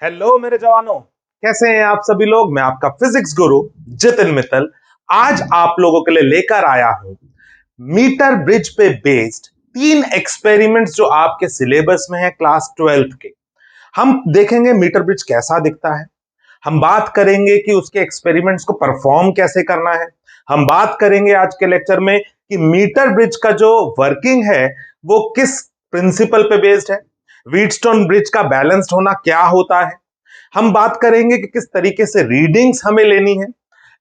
Hello मेरे जवानों, कैसे हैं आप सभी लोग। मैं आपका फिजिक्स गुरु जितिन मित्तल आज आप लोगों के लिए लेकर आया हूं मीटर ब्रिज पे बेस्ड 3 एक्सपेरिमेंट्स जो आपके सिलेबस में है क्लास 12th के। हम देखेंगे मीटर ब्रिज कैसा दिखता है, हम बात करेंगे कि उसके एक्सपेरिमेंट्स को परफॉर्म कैसे करना है, हम बात करेंगे आज के लेक्चर में कि मीटर ब्रिज का जो वर्किंग है वो किस प्रिंसिपल पे बेस्ड है, व्हीटस्टोन ब्रिज का बैलेंस्ड होना क्या होता है, हम बात करेंगे कि किस तरीके से रीडिंग्स हमें लेनी है,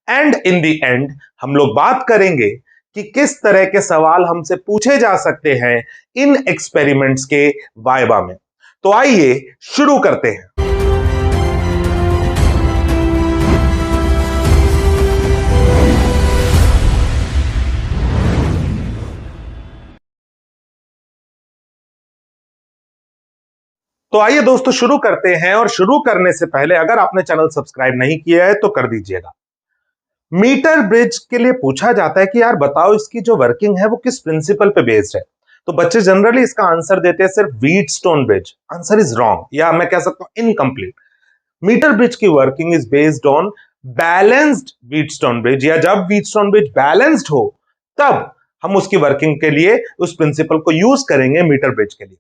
एंड इन द एंड हम लोग बात करेंगे कि किस तरह के सवाल हमसे पूछे जा सकते हैं इन एक्सपेरिमेंट्स के वाइवा में। तो आइए शुरू करते हैं। तो आइए दोस्तों शुरू करते हैं, और शुरू करने से पहले अगर आपने चैनल सब्सक्राइब नहीं किया है तो कर दीजिएगा। मीटर ब्रिज के लिए पूछा जाता है कि यार बताओ इसकी जो वर्किंग है वो किस प्रिंसिपल पे बेस्ड है। तो बच्चे जनरली इसका आंसर देते हैं सिर्फ Wheatstone bridge. Answer is wrong, या मैं कह सकता हूं इनकम्प्लीट। मीटर ब्रिज की working is based on balanced Wheatstone bridge, या जब व्हीटस्टोन ब्रिज बैलेंस्ड हो तब हम उसकी वर्किंग के लिए उस प्रिंसिपल को यूज करेंगे मीटर ब्रिज के लिए।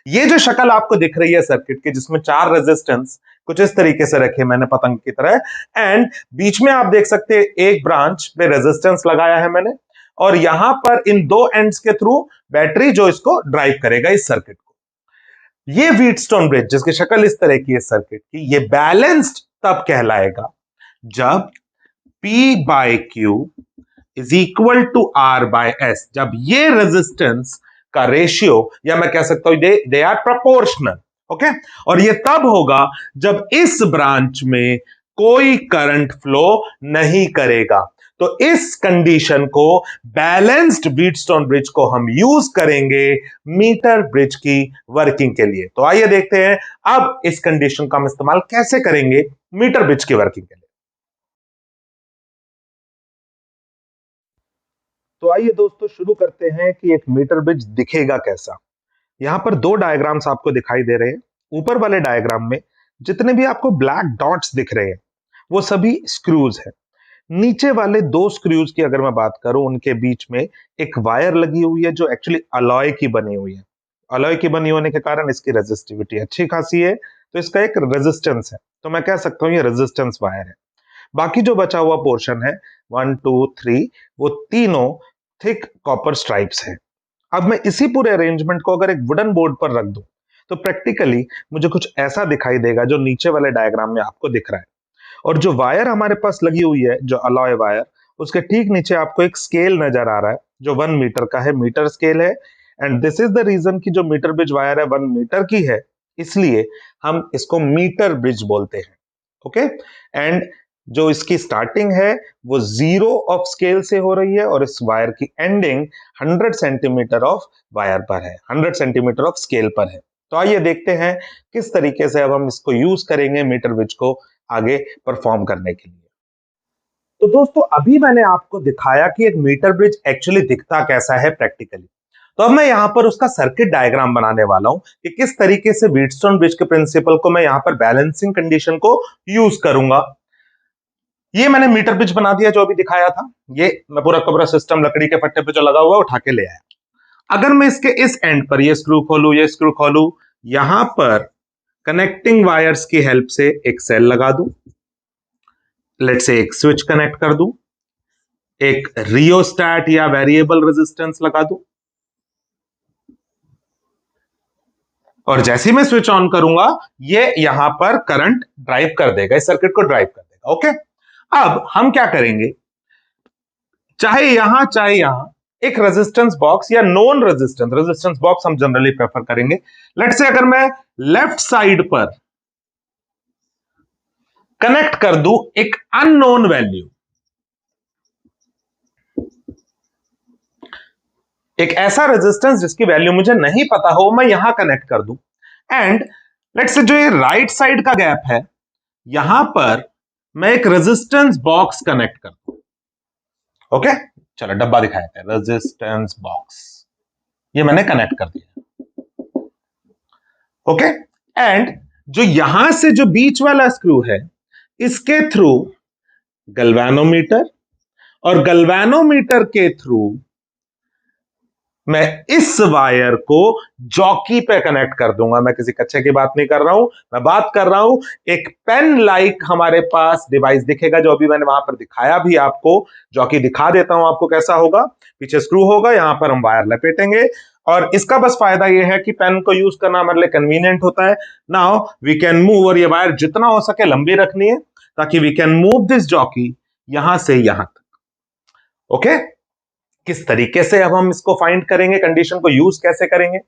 ये जो शक्ल आपको दिख रही है सर्किट की, जिसमें 4 रेजिस्टेंस कुछ इस तरीके से रखे मैंने पतंग की तरह, एंड बीच में आप देख सकते हैं एक ब्रांच पे रेजिस्टेंस लगाया है मैंने, और यहां पर इन 2 एंड्स के थ्रू बैटरी जो इसको ड्राइव करेगा इस सर्किट को। ये व्हीटस्टोन ब्रिज जिसकी शक्ल इस तरह की है सर्किट की, ये बैलेंस्ड तब कहलाएगा जब P by Q is equal to R by S, जब ये रेजिस्टेंस का रेशियो, या मैं कह सकता हूं दे आर प्रोपोर्शनल। ओके, और ये तब होगा जब इस ब्रांच में कोई करंट फ्लो नहीं करेगा। तो इस कंडीशन को, बैलेंस्ड व्हीटस्टोन ब्रिज को हम यूज करेंगे मीटर ब्रिज की वर्किंग के लिए। तो आइए देखते हैं अब इस कंडीशन का हम इस्तेमाल कैसे करेंगे मीटर ब्रिज की वर्किंग के लिए। तो आइए दोस्तों शुरू करते हैं कि एक मीटर ब्रिज दिखेगा कैसा। यहां पर 2 डायग्राम्स आपको दिखाई दे रहे हैं। ऊपर वाले डायग्राम में जितने भी आपको ब्लैक डॉट्स दिख रहे हैं वो सभी स्क्रूज हैं। नीचे वाले 2 स्क्रूज की अगर मैं बात करूं, उनके बीच में एक वायर लगी हुई है जो एक्चुअली अलॉय की बनी हुई है। अलॉय की बनी होने के कारण इसकी रेजिस्टिविटी अच्छी खासी है, तो इसका एक रेजिस्टेंस है, तो मैं कह सकता हूं ये रेजिस्टेंस वायर है। बाकी जो बचा हुआ पोर्शन है 1 2 3, वो तीनों थिक कॉपर स्ट्राइप्स हैं। अब मैं इसी पूरे अरेंजमेंट को अगर एक वुडन बोर्ड पर रख दूं तो प्रैक्टिकली मुझे कुछ ऐसा दिखाई देगा जो नीचे वाले डायग्राम में आपको दिख रहा है। और जो वायर हमारे पास लगी हुई है, जो अलॉय वायर, उसके ठीक नीचे आपको एक स्केल नजर आ रहा है जो 1 मीटर का है, मीटर स्केल है। And this is the reason कि जो मीटर ब्रिज वायर है 1 मीटर की है, इसलिए हम इसको मीटर ब्रिज बोलते हैं। ओके, एंड जो इसकी स्टार्टिंग है वो 0 ऑफ स्केल से हो रही है, और इस वायर की एंडिंग 100 सेंटीमीटर ऑफ वायर पर है, 100 सेंटीमीटर ऑफ स्केल पर है। तो आइए देखते हैं किस तरीके से अब हम इसको यूज करेंगे मीटर ब्रिज को आगे परफॉर्म करने के लिए। तो दोस्तों अभी मैंने आपको दिखाया कि एक मीटर ब्रिज एक्चुअली दिखता कैसा है प्रैक्टिकली। तो अब मैं यहां पर उसका सर्किट डायग्राम बनाने वाला हूं कि किस तरीके से व्हीटस्टोन ब्रिज के प्रिंसिपल को मैं यहां पर बैलेंसिंग कंडीशन को यूज करूंगा। ये मैंने मीटर ब्रिज बना दिया जो अभी दिखाया था। ये मैं पूरा का पूरा सिस्टम लकड़ी के पट्टे पे जो लगा हुआ है उठा के ले आया। अगर मैं इसके इस एंड पर ये स्क्रू खोलूं, ये स्क्रू खोलूं, यहां पर कनेक्टिंग वायर्स की हेल्प से एक सेल लगा दूं, लेट से एक स्विच कनेक्ट कर दूं, एक रियोस्टैट या वेरिएबल रेजिस्टेंस लगा दूं, और जैसे ही मैं स्विच ऑन करूंगा ये यहां पर करंट ड्राइव कर देगा, इस सर्किट को ड्राइव कर देगा। ओके, अब हम क्या करेंगे, चाहे यहां चाहे यहां एक रेजिस्टेंस बॉक्स या नॉन रेजिस्टेंस बॉक्स हम जनरली प्रेफर करेंगे। लेट से अगर मैं लेफ्ट साइड पर कनेक्ट कर दूं एक अननोन वैल्यू, एक ऐसा रेजिस्टेंस जिसकी वैल्यू मुझे नहीं पता हो, मैं यहां कनेक्ट कर दूं, एंड लेट से जो ये राइट साइड का गैप है यहां पर मैं एक रेजिस्टेंस बॉक्स कनेक्ट कर दूं। ओके, चलो डब्बा दिखाए थे, रेजिस्टेंस बॉक्स, ये मैंने कनेक्ट कर दिया। ओके, एंड जो यहां से जो बीच वाला स्क्रू है, इसके थ्रू गैल्वेनोमीटर, और गैल्वेनोमीटर के थ्रू मैं इस वायर को जॉकी पे कनेक्ट कर दूंगा। मैं किसी कच्चे की बात नहीं कर रहा हूं, मैं बात कर रहा हूं एक पेन लाइक हमारे पास डिवाइस दिखेगा, जो अभी मैंने वहां पर दिखाया भी आपको। जॉकी दिखा देता हूं आपको कैसा होगा। पीछे स्क्रू होगा, यहां पर हम वायर लपेटेंगे, और इसका बस फायदा यह है कि पेन को यूज करना हमारे लिए कन्वीनियंट होता है। नाउ वी कैन मूव, और ये वायर जितना हो सके लंबी रखनी है, ताकि we can move this jockey यहां से यहां तक। ओके, किस तरीके से अब हम इसको फाइंड करेंगे, कंडीशन को यूज कैसे करेंगे?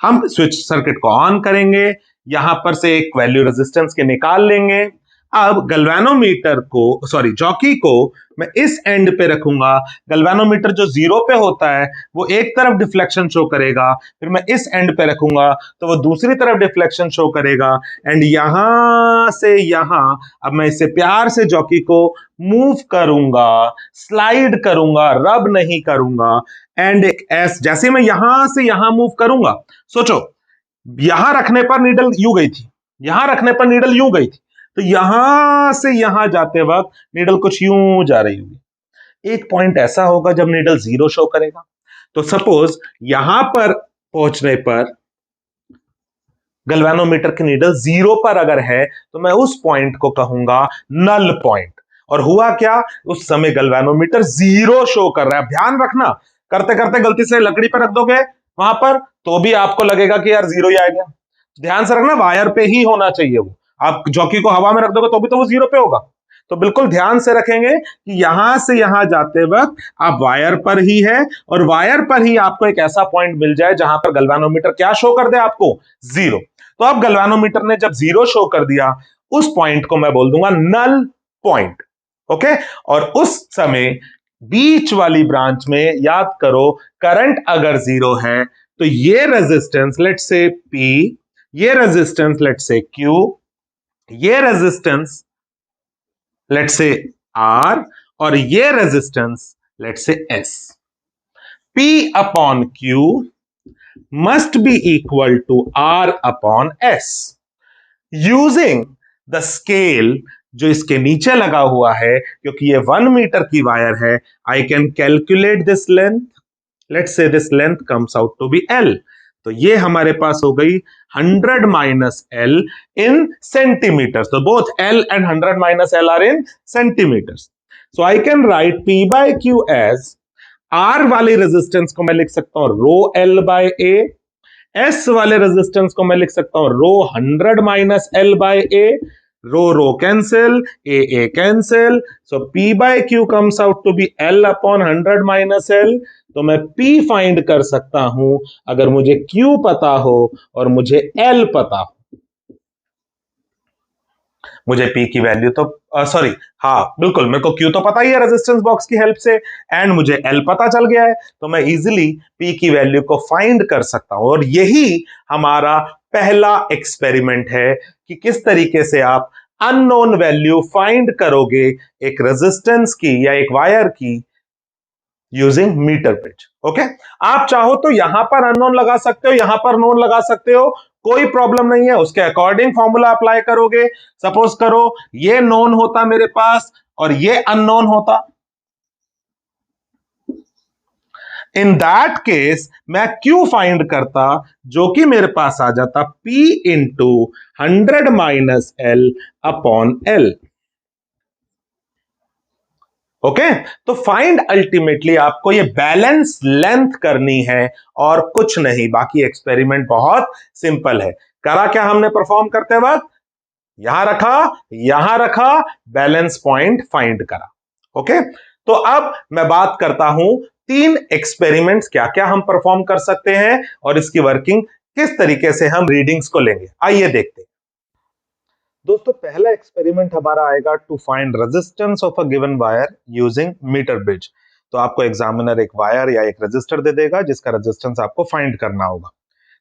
हम स्विच सर्किट को ऑन करेंगे, यहां पर से एक वैल्यू रेजिस्टेंस के निकाल लेंगे। अब गैल्वेनोमीटर को, सॉरी, जॉकी को मैं इस एंड पे रखूंगा। गैल्वेनोमीटर जो जीरो पे होता है वो एक तरफ डिफ्लेक्शन शो करेगा, फिर मैं इस एंड पे रखूंगा तो वो दूसरी तरफ डिफ्लेक्शन शो करेगा। एंड यहां से यहां अब मैं इसे प्यार से जॉकी को मूव करूंगा, स्लाइड करूंगा, रब नहीं करूंगा। एंड जैसे मैं यहां से यहां मूव करूंगा, सोचो यहां रखने पर नीडल यूं गई थी, यहां रखने पर नीडल यूं गई थी, तो यहां से यहां जाते वक्त नीडल कुछ यूं जा रही होगी। एक पॉइंट ऐसा होगा जब नीडल जीरो शो करेगा। तो सपोज यहां पर पहुंचने पर गैल्वेनोमीटर की नीडल जीरो पर अगर है, तो मैं उस पॉइंट को कहूंगा नल पॉइंट। और हुआ क्या, उस समय गैल्वेनोमीटर जीरो शो कर रहा है। ध्यान रखना, करते करते गलती से लकड़ी पर रख दोगे वहां पर, तो भी आपको लगेगा कि यार जीरो ही आ गया। ध्यान से रखना, वायर पे ही होना चाहिए वो। आप जॉकी को हवा में रख दोगे तो भी तो वो जीरो पे होगा। तो बिल्कुल ध्यान से रखेंगे कि यहां से यहां जाते वक्त आप वायर पर ही है, और वायर पर ही आपको एक ऐसा पॉइंट मिल जाए जहां पर गैल्वेनोमीटर क्या शो कर दे आपको, जीरो। तो अब गैल्वेनोमीटर ने जब जीरो शो कर दिया, उस पॉइंट को मैं बोल दूंगा नल पॉइंट। ओके, और उस समय बीच वाली ब्रांच में याद करो, करंट अगर जीरो है तो ये रेजिस्टेंस लेट से P, ये रेजिस्टेंस लेट से Q, ये रेजिस्टेंस लेट से R, और ये रेजिस्टेंस लेट से S। P upon Q must be equal to R upon S. Using the scale जो इसके नीचे लगा हुआ है, क्योंकि ये 1 मीटर की वायर है, I can calculate this length. Let's say this length comes out to be L. तो ये हमारे पास हो गई 100 minus L in centimeters. So both L and 100 minus L are in centimeters. So I can write P by Q as R वाली resistance को मैं लिख सकता हूं rho L by A, S वाले रेजिस्टेंस को मैं लिख सकता हूं rho 100 minus L by A, rho rho cancel, A cancel, so P by Q comes out to be L upon 100 minus L। तो मैं P फाइंड कर सकता हूं अगर मुझे Q पता हो और मुझे L पता हो। मुझे P की वैल्यू तो सॉरी, हाँ बिल्कुल, मेरे को Q तो पता ही है रेजिस्टेंस बॉक्स की हेल्प से, एंड मुझे L पता चल गया है, तो मैं इजीली P की वैल्यू को फाइंड कर सकता हूं। और यही हमारा पहला एक्सपेरिमेंट है कि किस तरीके से आप अननोन वैल्यू फाइंड करोगे एक रेजिस्टेंस की या एक वायर की यूजिंग मीटर ब्रिज। ओके, आप चाहो तो यहां पर अननोन लगा सकते हो, यहां पर नोन लगा सकते हो, कोई प्रॉब्लम नहीं है, उसके अकॉर्डिंग फॉर्मूला अप्लाई करोगे। सपोज करो ये नोन होता मेरे पास और ये अननोन होता, इन दैट केस मैं Q फाइंड करता, जो कि मेरे पास आ जाता P into 100 minus L upon L। Okay, तो फाइंड अल्टीमेटली आपको ये बैलेंस लेंथ करनी है और कुछ नहीं, बाकी एक्सपेरिमेंट बहुत सिंपल है। करा क्या हमने परफॉर्म करते वक्त, यहां रखा, बैलेंस पॉइंट फाइंड करा। ओके, तो अब मैं बात करता हूं 3 एक्सपेरिमेंट्स क्या क्या हम परफॉर्म कर सकते हैं और इसकी वर्किंग किस तरीके से हम रीडिंग्स को लेंगे, आइए देखते हैं। दोस्तों, पहला एक्सपेरिमेंट हमारा आएगा to find resistance of a given wire using metre bridge. तो आपको एग्जामिनर एक वायर या एक रेजिस्टर दे देगा जिसका रेजिस्टेंस आपको फाइंड करना होगा।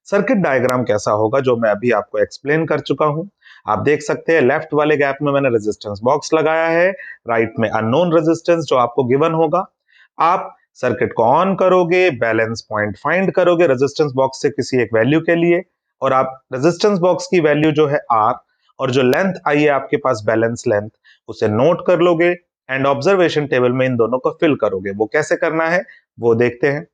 सर्किट डायग्राम कैसा होगा जो मैं अभी आपको एक्सप्लेन कर चुका हूं। आप देख सकते हैं लेफ्ट वाले गैप में मैंने रेजिस्टेंस बॉक्स लगाया है, राइट में अननोन रेजिस्टेंस जो आपको गिवन होगा। आप सर्किट को ऑन करोगे, बैलेंस पॉइंट फाइंड करोगे रेजिस्टेंस बॉक्स से किसी एक वैल्यू के लिए। और आप रेजिस्टेंस बॉक्स की वैल्यू जो है R और जो लेंथ आई है आपके पास बैलेंस लेंथ, उसे नोट कर लोगे एंड ऑब्जर्वेशन टेबल में इन दोनों को फिल करोगे। वो कैसे करना है वो देखते हैं।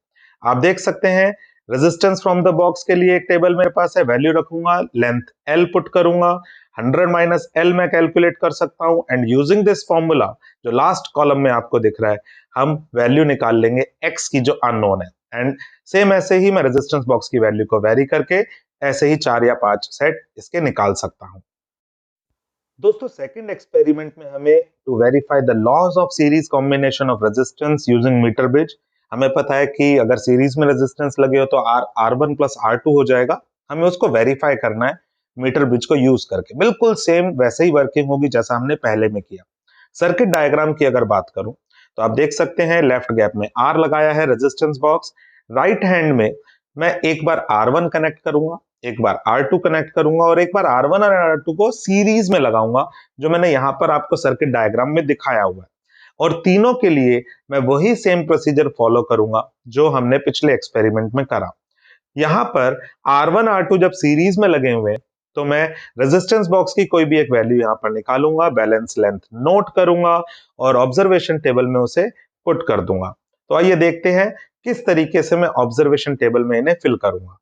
आप देख सकते हैं रेजिस्टेंस फ्रॉम द बॉक्स के लिए एक टेबल मेरे पास है, वैल्यू रखूंगा, लेंथ L पुट करूंगा, 100 माइनस L मैं कैलकुलेट कर सकता हूं एंड यूजिंग दिस फॉर्मूला जो लास्ट कॉलम में आपको दिख रहा है, हम वैल्यू निकाल लेंगे X की जो अननोन है। एंड सेम ऐसे ही मैं रेजिस्टेंस बॉक्स की वैल्यू को वेरी करके ऐसे ही 4 या 5 सेट इसके निकाल सकता हूं। दोस्तों सेकंड एक्सपेरिमेंट में हमें to verify the laws of series combination of resistance using metre bridge, हमें पता है कि अगर सीरीज में रेजिस्टेंस लगे हो तो R1 प्लस R2 हो जाएगा, हमें उसको वेरीफाई करना है मीटर ब्रिज को यूज करके। बिल्कुल सेम वैसे ही वर्किंग होगी जैसा हमने पहले में किया। सर्किट डायग्राम की अगर बात करूं तो आप देख सकते हैं लेफ्ट गैप में R लगाया है रेजिस्टेंस बॉक्स, राइट हैंड में मैं एक बार R1 कनेक्ट करूंगा, एक बार R2 कनेक्ट करूंगा और एक बार R1 और R2 को सीरीज में लगाऊंगा, जो मैंने यहां पर आपको सर्किट डायग्राम में दिखाया हुआ है। और तीनों के लिए मैं वही सेम प्रोसीजर फॉलो करूंगा जो हमने पिछले एक्सपेरिमेंट में करा। यहां पर R1 R2 जब सीरीज में लगे हुए तो मैं रेजिस्टेंस बॉक्स की कोई भी एक वैल्यू यहां पर निकालूंगा, बैलेंस लेंथ नोट करूंगा और ऑब्जर्वेशन टेबल में उसे पुट कर दूंगा। तो आइए देखते हैं किस तरीके से मैं ऑब्जर्वेशन टेबल में इन्हें फिल करूंगा।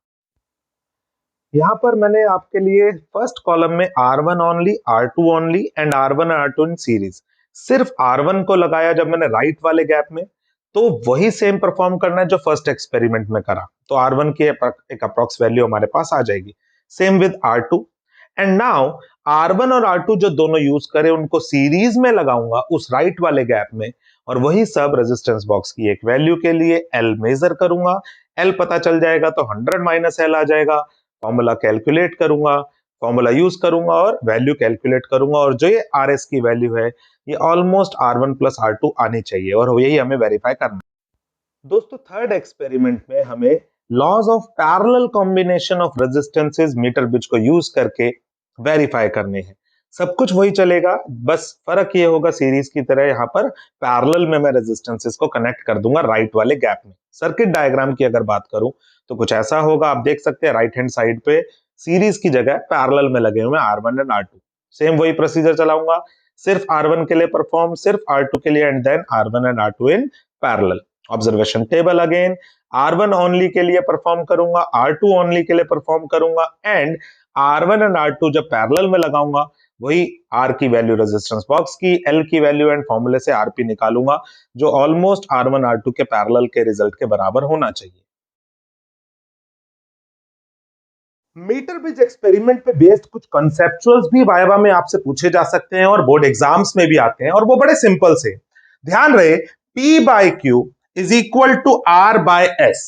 यहां पर मैंने आपके लिए फर्स्ट कॉलम में R1 only, R2 only and R1 R2 in series, सिर्फ R1 को लगाया जब मैंने राइट वाले गैप में, तो वही सेम परफॉर्म करना है जो फर्स्ट एक्सपेरिमेंट में करा। तो R1 की एक अप्रॉक्स वैल्यू हमारे पास आ जाएगी। Same with R2 and now R1 और R2 जो दोनों यूज करे उनको सीरीज में लगाऊंगा उस राइट वाले गैप में और वही सब रेजिस्टेंस बॉक्स की एक वैल्यू के लिए L मेजर करूंगा। L पता चल जाएगा तो 100 माइनस L आ जाएगा, फॉर्मूला कैलकुलेट करूंगा, फॉर्मूला यूज करूंगा और वैल्यू कैलकुलेट करूंगा और जो ये RS की वैल्यू है ये ऑलमोस्ट R1 प्लस R2 आनी चाहिए और यही हमें वेरीफाई करना है। दोस्तों थर्ड एक्सपेरिमेंट में हमें laws of parallel combination of resistances metre bridge को यूज करके वेरीफाई करने हैं। सब कुछ वही चलेगा, बस फर्क ये होगा सीरीज की तरह यहाँ पर पैरेलल में मैं रेजिस्टेंसेस को कनेक्ट कर दूंगा राइट वाले गैप में। सर्किट डायग्राम की अगर बात करूं तो कुछ ऐसा होगा, आप देख सकते हैं राइट हैंड साइड पे सीरीज की जगह पैरेलल में लगे हुए R1 एंड R2। सेम वही प्रोसीजर चलाऊंगा, सिर्फ R1 के लिए परफॉर्म, सिर्फ R2 के लिए and then R1 and R2 in parallel. Observation table again R1 only के लिए परफॉर्म करूंगा, R2 ओनली के लिए परफॉर्म करूंगा एंड R1 एंड R2 जब पैरेलल में लगाऊंगा वही R की वैल्यू रेजिस्टेंस बॉक्स की, L की वैल्यू एंड फॉर्मूले से RP निकालूंगा जो ऑलमोस्ट R1 R2 के पैरेलल के रिजल्ट के बराबर होना चाहिए। मीटर ब्रिज एक्सपेरिमेंट पे बेस्ड कुछ कॉन्सेप्चुअल्स भी वाइवा में आपसे पूछे जा सकते हैं और बोर्ड एग्जाम्स में भी आते हैं और वो बड़े सिंपल से। ध्यान रहे P by Q is equal to R by S,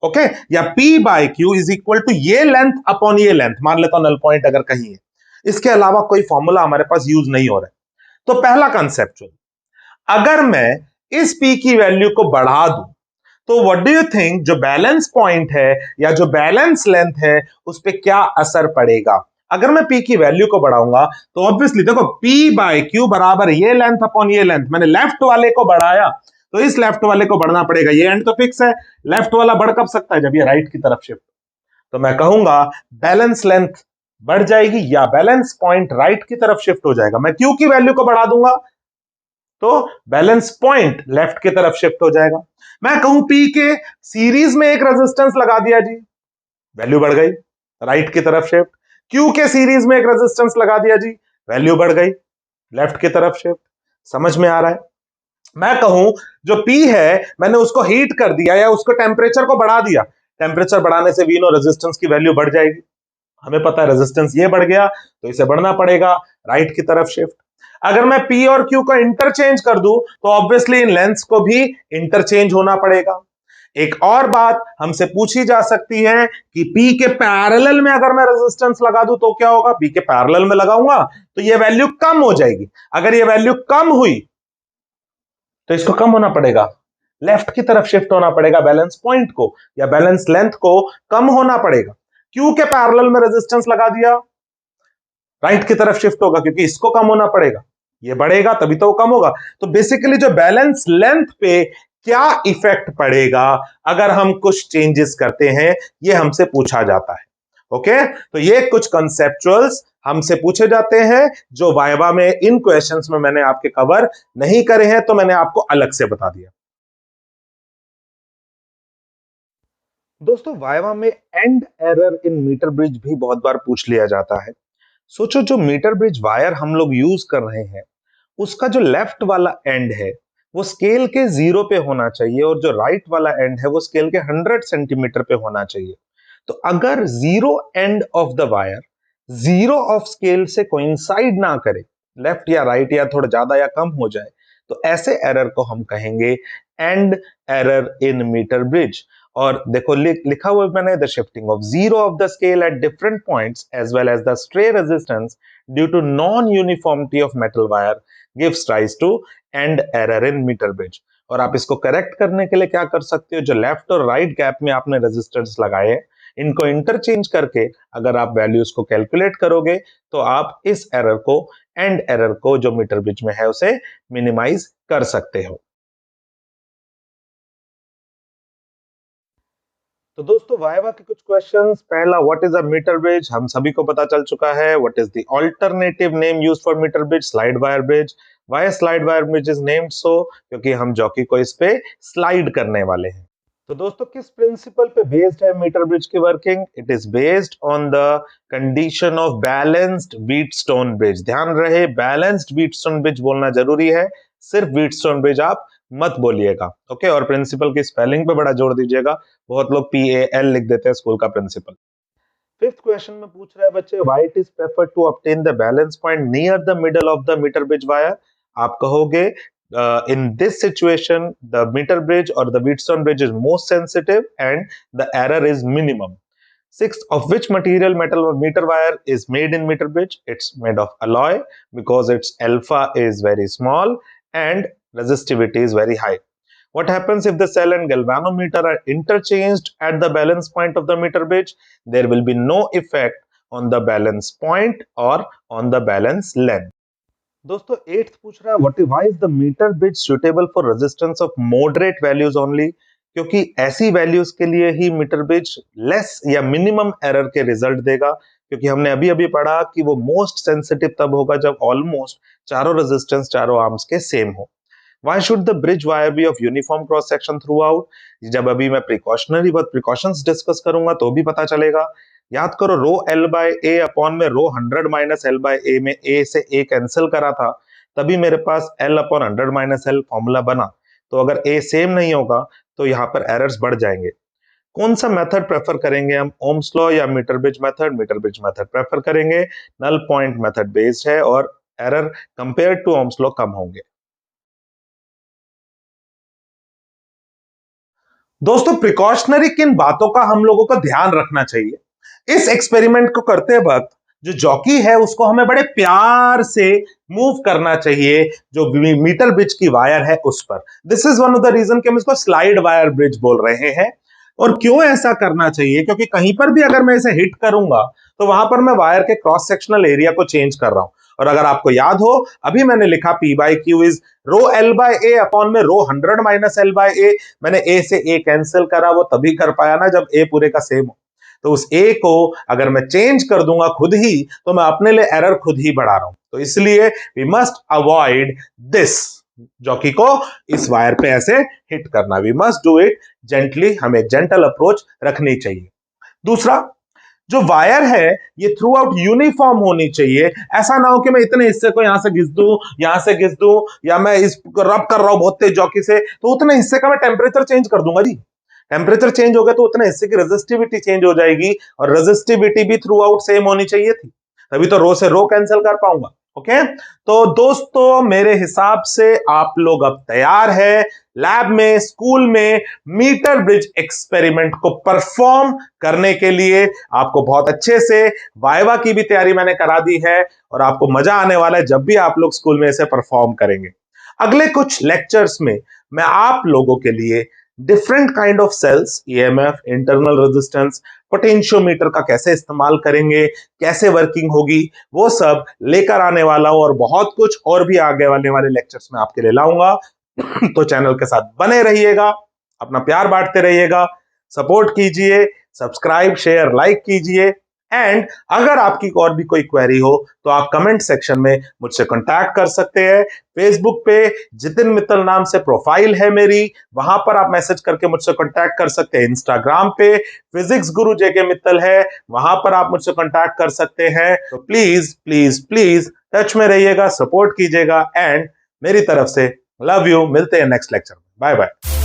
okay, या P by Q is equal to ये लेंथ अपॉन ये लेंथ, मान लेता हूं नल पॉइंट अगर कहीं है, इसके अलावा कोई फॉर्मूला हमारे पास यूज नहीं हो रहा है। तो पहला कंसेप्चुअल, अगर मैं इस P की वैल्यू को बढ़ा दूं तो व्हाट डू यू थिंक जो बैलेंस पॉइंट है या जो बैलेंस लेंथ है उस पर क्या असर पड़ेगा। अगर मैं P की वैल्यू को बढ़ाऊंगा तो ऑब्वियसली देखो P बाय Q बराबर ये लेंथ अपॉन ये लेंथ, मैंने लेफ्ट वाले को बढ़ाया तो इस लेफ्ट वाले को बढ़ना पड़ेगा, ये एंड तो फिक्स है, लेफ्ट वाला बढ़ कब सकता है जब ये राइट की तरफ शिफ्ट। तो मैं कहूंगा बैलेंस लेंथ बढ़ जाएगी या बैलेंस पॉइंट राइट की तरफ शिफ्ट हो जाएगा। मैं Q की वैल्यू को बढ़ा दूंगा तो बैलेंस पॉइंट लेफ्ट की तरफ शिफ्ट हो जाएगा। मैं कहूं P के सीरीज में एक रेजिस्टेंस लगा दिया जी, वैल्यू बढ़ गई, राइट की तरफ शिफ्ट। Q के सीरीज में एक रेजिस्टेंस लगा दिया जी, वैल्यू बढ़ गई, लेफ्ट की तरफ शिफ्ट। समझ में आ रहा है। मैं कहूं जो P है मैंने उसको हीट कर दिया या उसको टेम्परेचर को बढ़ा दिया, टेम्परेचर बढ़ाने से वी नो रेजिस्टेंस की वैल्यू बढ़ जाएगी, हमें पता है रेजिस्टेंस ये बढ़ गया तो इसे बढ़ना पड़ेगा, राइट की तरफ शिफ्ट। अगर मैं P और Q को इंटरचेंज कर दूं तो ऑब्वियसली इन लेंथ्स को भी इंटरचेंज होना पड़ेगा। एक और बात हमसे पूछी जा सकती है कि P के पैरेलल में अगर मैं रेजिस्टेंस लगा दूं तो क्या होगा। P के पैरेलल में लगाऊंगा तो ये वैल्यू कम हो जाएगी, अगर ये वैल्यू कम हुई तो इसको कम होना पड़ेगा, लेफ्ट की तरफ शिफ्ट होना पड़ेगा, बैलेंस पॉइंट को या बैलेंस लेंथ को कम होना पड़ेगा। Q के पैरेलल में रेजिस्टेंस लगा दिया, राइट की तरफ शिफ्ट होगा क्योंकि इसको कम होना पड़ेगा, ये बढ़ेगा तभी तो वो कम होगा। तो बेसिकली जो बैलेंस लेंथ पे क्या इफेक्ट पड़ेगा अगर हम कुछ चेंजेस करते हैं, ये हमसे पूछा जाता है। ओके, तो ये कुछ कंसेप्चुअल्स हमसे पूछे जाते हैं जो वाइवा में इन क्वेश्चंस में मैंने आपके कवर नहीं करे हैं, तो मैंने आपको अलग से बता दिया। दोस्तों, वाइवा में end error in metre bridge भी बहुत बार पूछ लिया जाता है। सोचो, जो मीटर ब्रिज वायर हम लोग यूज कर रहे हैं, उसका जो लेफ्ट वाला एंड है वो स्केल के 0 पे होना चाहिए और जो राइट वाला एंड है वो स्केल के 100 सेंटीमीटर पे होना चाहिए। तो अगर zero end of the wire zero of scale से कोइंसाइड ना करे, लेफ्ट या राइट या थोड़ा ज्यादा या कम हो जाए, तो ऐसे एरर को हम कहेंगे end error in metre bridge. और देखो लिखा हुआ है मैंने, the shifting of zero of the scale at different points as well as the stray resistance due to non uniformity of metal wire gives rise to end error in metre bridge. और आप इसको correct करने के लिए क्या कर सकते हो, जो लेफ्ट और राइट गैप में आपने रेजिस्टेंस लगाए हैं, इनको इंटरचेंज करके अगर आप वैल्यूज को कैलकुलेट करोगे तो आप इस एरर को, एंड एरर को जो मीटर ब्रिज में है, उसे मिनिमाइज कर सकते हो। तो दोस्तों, वाइवा के कुछ क्वेश्चंस। पहला, what is a metre bridge, हम सभी को पता चल चुका है। What is the alternative name used for metre bridge, slide wire bridge. Why slide wire bridge is named so, क्योंकि हम जॉकी को इस पे स्लाइड करने वाले हैं। तो दोस्तों, किस प्रिंसिपल पे बेस्ड है मीटर ब्रिज की working? It is based on the condition of balanced Wheatstone bridge. ध्यान रहे, बैलेंस्ड व्हीटस्टोन ब्रिज बोलना जरूरी है, सिर्फ व्हीटस्टोन ब्रिज आप मत बोलिएगा। ओके, और प्रिंसिपल की स्पेलिंग पे बड़ा जोर दीजिएगा, बहुत लोग PAL लिख देते हैं स्कूल का प्रिंसिपल। फिफ्थ क्वेश्चन में पूछ रहा है बच्चे, why it is preferred to obtain the balance point near the middle of the metre bridge wire. आप कहोगे, in this situation the meter bridge or the Wheatstone bridge is most sensitive and the error is minimum. Sixth, of which material metal meter wire is made in meter bridge? It's made of alloy because its alpha is very small and resistivity is very high. What happens if the cell and galvanometer are interchanged at the balance point of the meter bridge? There will be no effect on the balance point or on the balance length. दोस्तों, eighth पूछ रहा है, what why is the metre bridge suitable for resistance of moderate values only. क्योंकि ऐसी values के लिए ही metre bridge less या मिनिमम एरर के रिजल्ट देगा। क्योंकि हमने अभी अभी पढ़ा कि वो मोस्ट सेंसिटिव तब होगा जब ऑलमोस्ट चारों रेजिस्टेंस चारों आर्म्स के सेम हो। Why should the bridge wire be of uniform cross section throughout? जब अभी मैं प्रिकॉशनरी प्रिकॉशंस डिस्कस करूंगा तो भी पता चलेगा। याद करो, rho L by A upon में rho 100 minus L by A में ए से ए कैंसिल करा था, तभी मेरे पास L upon 100 minus L formula बना। तो अगर ए सेम नहीं होगा तो यहाँ पर एरर्स बढ़ जाएंगे। कौन सा मेथड प्रेफर करेंगे हम, ओम्स लॉ या metre bridge method? Metre bridge method prefer करेंगे, नल पॉइंट मेथड बेस्ड है और error compare to Ohm's law कम होंगे। दोस्तों, प्रिकॉशनरी किन बातों का हम लोगों को ध्यान रखना चाहिए? इस एक्सपेरिमेंट को करते वक्त जो जॉकी है उसको हमें बड़े प्यार से मूव करना चाहिए जो मीटर ब्रिज की वायर है उस पर। This is one of the reason कि हम इसको स्लाइड वायर ब्रिज बोल रहे हैं। और क्यों ऐसा करना चाहिए? क्योंकि कहीं पर भी अगर मैं इसे हिट करूंगा तो वहां पर मैं वायर के क्रॉस सेक्शनल एरिया को चेंज कर रहा हूं। और अगर आपको याद हो, अभी मैंने लिखा P by Q is row L by A upon में रो 100 माइनस एल बाय ए। मैंने ए से ए कैंसिल करा, वो तभी कर पाया ना जब ए पूरे का सेम हो। तो उस ए को अगर मैं चेंज कर दूंगा खुद ही तो मैं अपने लिए एरर खुद ही बढ़ा रहा हूं। तो इसलिए we must avoid this, jockey को इस वायर पे ऐसे हिट करना। We must do it gently, हमें जेंटल अप्रोच रखनी चाहिए। दूसरा, जो वायर है ये थ्रू आउट यूनिफॉर्म होनी चाहिए। ऐसा ना हो कि मैं इतने हिस्से को यहां से घिस दूं, यहां से घिस दूं, या मैं इस रब कर रहा हूं बहुत तेज जॉकी से तो उतने हिस्से का मैं टेम्परेचर चेंज कर दूंगा जी। टेम्परेचर चेंज हो गया तो उतने हिस्से की रेजिस्टिविटी चेंज हो जाएगी, और रेजिस्टिविटी भी थ्रू आउट सेम होनी चाहिए थी, तभी तो रो से रो कैंसिल कर पाऊंगा। ओके, तो दोस्तों मेरे हिसाब से आप लोग अब तैयार है लैब में, स्कूल में मीटर ब्रिज एक्सपेरिमेंट को परफॉर्म करने के लिए। आपको बहुत अच्छे से वाइवा की भी तैयारी मैंने करा दी है और आपको मजा आने वाला है जब भी आप लोग स्कूल में इसे परफॉर्म करेंगे। अगले कुछ लेक्चर्स में मैं आप लोगों के लिए different kind of cells, EMF, internal resistance, potentiometer का कैसे इस्तेमाल करेंगे, कैसे वर्किंग होगी, वो सब लेकर आने वाला हूं। और बहुत कुछ और भी आगे वाले लेक्चर्स में आपके लिए लाऊंगा। तो चैनल के साथ बने रहिएगा, अपना प्यार बांटते रहिएगा, सपोर्ट कीजिए, सब्सक्राइब शेयर लाइक कीजिए। एंड अगर आपकी और भी कोई क्वेरी हो तो आप कमेंट सेक्शन में मुझसे कांटेक्ट कर सकते हैं। फेसबुक पे जितिन मित्तल नाम से प्रोफाइल है मेरी, वहां पर आप मैसेज करके मुझसे कांटेक्ट कर सकते हैं। इंस्टाग्राम पे फिजिक्स गुरु जेके मित्तल है, वहां पर आप मुझसे कांटेक्ट कर सकते हैं। तो प्लीज प्लीज प्लीज टच में रहिएगा, सपोर्ट कीजिएगा एंड मेरी तरफ से लव यू। मिलते हैं नेक्स्ट लेक्चर में। Bye bye.